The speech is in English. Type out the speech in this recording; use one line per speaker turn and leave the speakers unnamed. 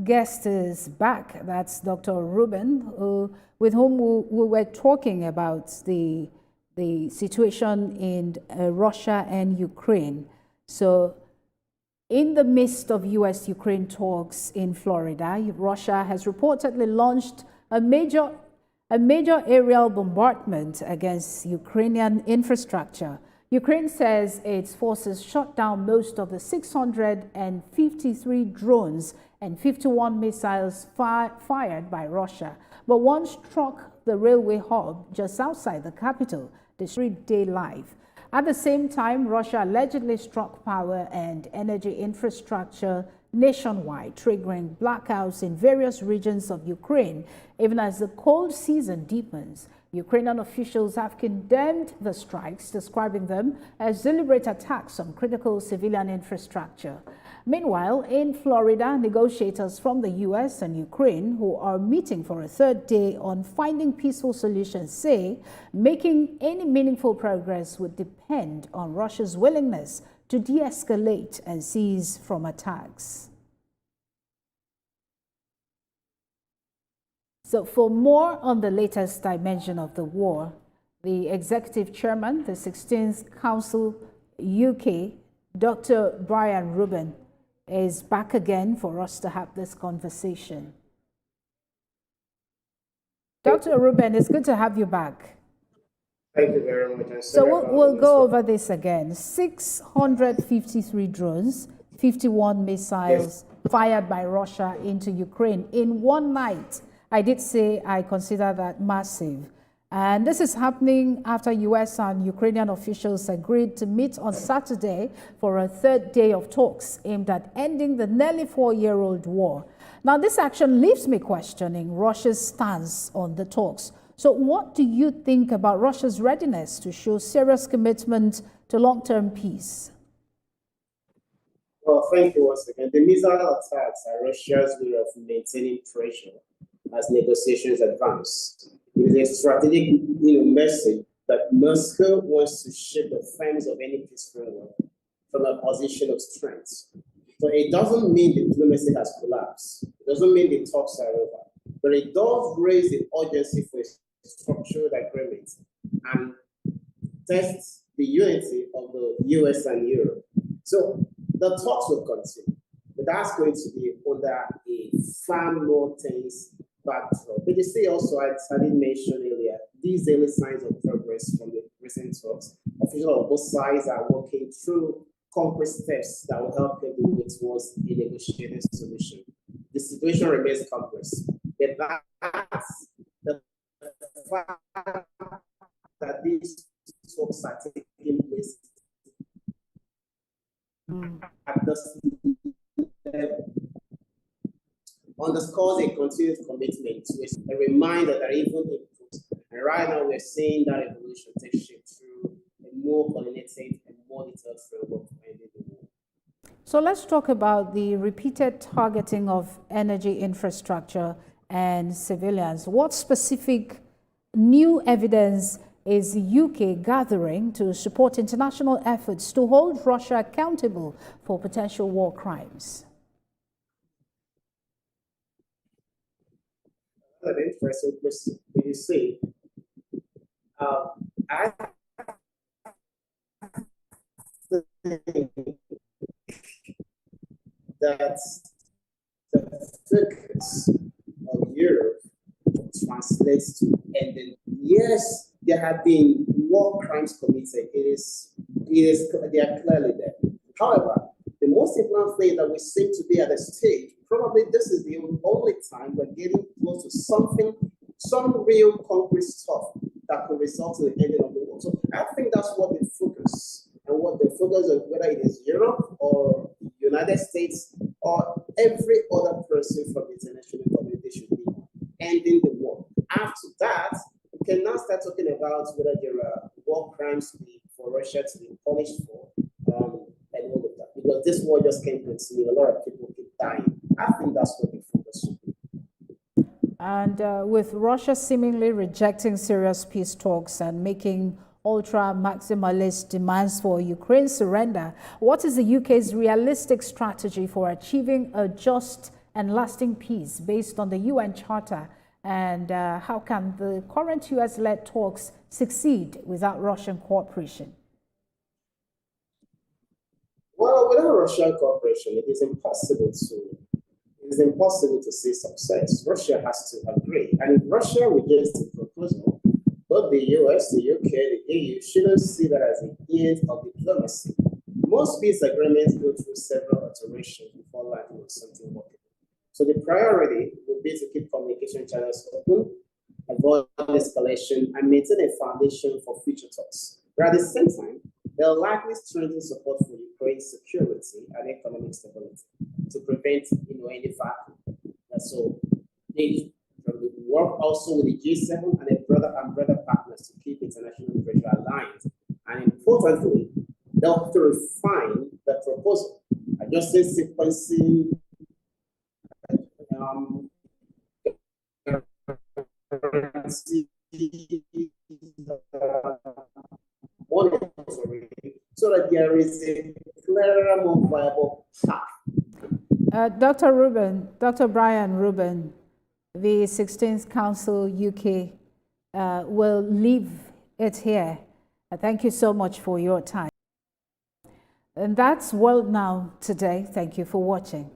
guest is back. That's Dr. Ruben, with whom we were talking about the situation in Russia and Ukraine. So, in the midst of U.S.-Ukraine talks in Florida, Russia has reportedly launched a major aerial bombardment against Ukrainian infrastructure. Ukraine says its forces shot down most of the 653 drones and 51 missiles fired by Russia, but one struck the railway hub just outside the capital, destroying day life. At the same time, Russia allegedly struck power and energy infrastructure nationwide, triggering blackouts in various regions of Ukraine. Even as the cold season deepens, Ukrainian officials have condemned the strikes, describing them as deliberate attacks on critical civilian infrastructure. Meanwhile, in Florida, negotiators from the U.S. and Ukraine, who are meeting for a third day on finding peaceful solutions, say making any meaningful progress would depend on Russia's willingness to de-escalate and cease from attacks. So for more on the latest dimension of the war, the executive chairman, the 16th Council UK, Dr. Brian Ruben, is back again for us to have this conversation. Dr. Ruben, it's good to have you back.
Thank you very much.
So we'll go over this again. 653 drones, 51 missiles fired by Russia into Ukraine in one night. I did say I consider that massive. And this is happening after U.S. and Ukrainian officials agreed to meet on Saturday for a third day of talks aimed at ending the nearly 4-year-old war. Now, this action leaves me questioning Russia's stance on the talks. So what do you think about Russia's readiness to show serious commitment to long-term peace?
Well, thank you once again. The missile attacks are Russia's way of maintaining pressure as negotiations advance. It is a strategic message that Moscow wants to shape the terms of any peace framework from a position of strength. So it doesn't mean the diplomacy has collapsed. It doesn't mean the talks are over. But it does raise the urgency for a structured agreement and test the unity of the US and Europe. So the talks will continue, but that's going to be under a far more tense backdrop. But you see also, I did mention earlier, these early signs of progress from the recent talks. Officials on both sides are working through concrete steps that will help them move towards a negotiated solution. The situation remains complex, but that's the fact that these talks are taking place at this level underscores a continued commitment to a reminder that even input, and right now we're seeing that evolution take shape through a more coordinated and more detailed framework for ending the war.
So let's talk about the repeated targeting of energy infrastructure and civilians. What specific new evidence is the UK gathering to support international efforts to hold Russia accountable for potential war crimes?
An interesting question. You see, I think that the focus of Europe translates to ending. Yes, there have been war crimes committed. They are clearly there. However, the most important thing that we seem to be at a stage, probably this is the only time we're getting close to some real concrete stuff that could result in the ending of the war. So I think that's what the focus, and what the focus of whether it is Europe or the United States or every other person from the international community should be ending the war. After that, we can now start talking about whether there are war crimes for Russia to be punished for, and all of that. Because this war just can't continue. A lot of people keep dying. I think that's what the focus should be.
And with Russia seemingly rejecting serious peace talks and making ultra-maximalist demands for Ukraine's surrender, what is the UK's realistic strategy for achieving a just and lasting peace based on the UN Charter? And how can the current US-led talks succeed without Russian cooperation?
Well, without Russian cooperation, it is impossible to see success. Russia has to agree. And if Russia rejects the proposal, both the US, the UK, the EU shouldn't see that as the end of diplomacy. Most peace agreements go through several iterations before landing on something workable. So the priority would be to keep communication channels open, avoid escalation, and maintain a foundation for future talks. But at the same time, they'll likely strengthen support for Ukraine's security and economic stability to prevent any vacuum. And so they work also with the G7 and brother partners to keep international pressure aligned. And importantly, they'll have to refine the proposal, adjusting sequencing, monitoring, so that there is a clearer, more viable path.
Dr. Brian Reuben, the 16th Council UK will leave it here. Thank you so much for your time. And that's World Now today. Thank you for watching.